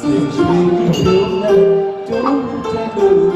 Hãy subscribe cho kênh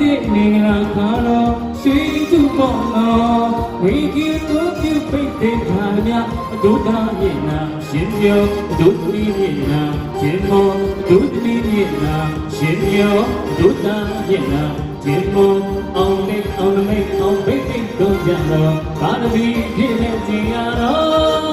Ghiền Mì Gõ để không bỏ lỡ တော့ဘာတမီဖြစ်နေကြရတော့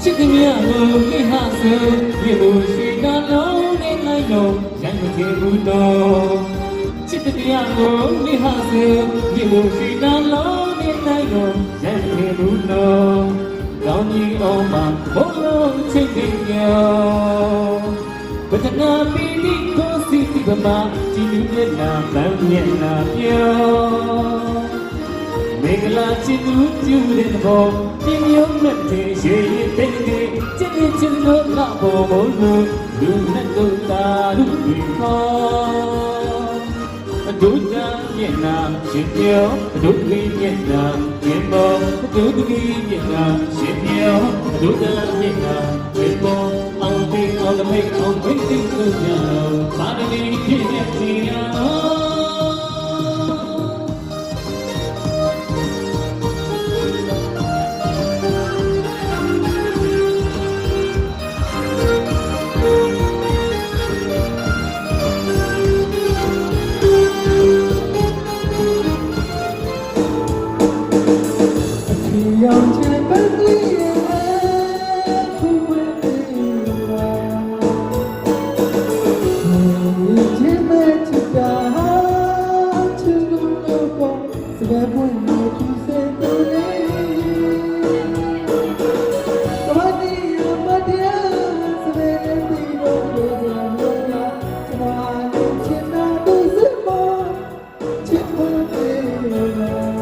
ချစ်ကမြတ်ကိုကိဟာဆိုဒီလိုရှိကလုံးနဲ့လိုက်တော့ရန်မချင်ဘူးတော့ချစ်တရားကိုကိဟာဆိုဒီလိုရှိကလုံးနဲ့လိုက်တော့ရန်မချင်ဘူးတော့ကောင်းကြီးအောင်မှာဘုံလုံးချစ်တယ်ရောဘုဒ္ဓနာပီတိကိုစီတိဗမာကြည်လူမျက်နာပန်းမျက်နာပြောမင်္ဂလာချစ်သူကျူတဲ့ဘောပြင်းရုံနဲ့တည်းရေရတဲ့တည်းချစ်ချစ်လို့လာဘောဘုံလူနဲ့တို့တာလူတွေခေါ်အဒုဒမျက်နာရှင်ပြောအဒုတိမျက်နာရှင်ဘောအဒုတိမျက်နာရှင်ပြောအဒုဒမျက်နာရှင်ဘောအောင်ပြီးအောင်မိတ်အောင်မိတ်တိတို့ရပါရမီပြည့်တဲ့စီရရောင်ချင်ပန်းလေးရဲ့ဖူးဝဲလေးပါချင်မဲ့ချစ်တာချစ်လို့တော့စကားပွင့်လို့သူစဲတယ်လေဘာဒီရမတရားစပယ်ပြီးတော့လို့ရလို့လားကျွန်တော်ချင်တာသူစမချစ်ဖို့တယ်လား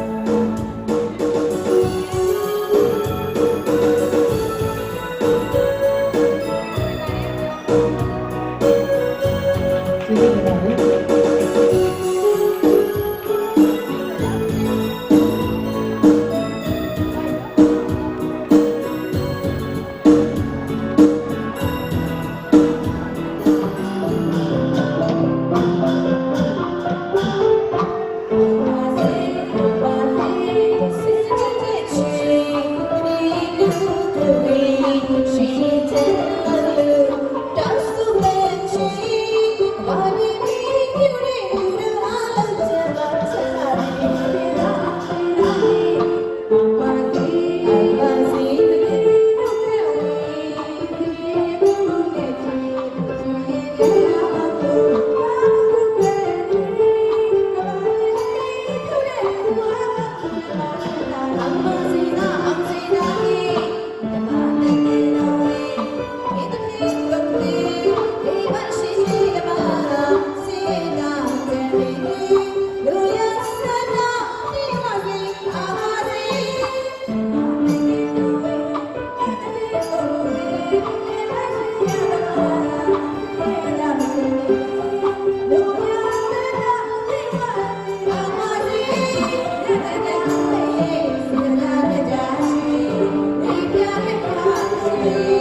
Yeah.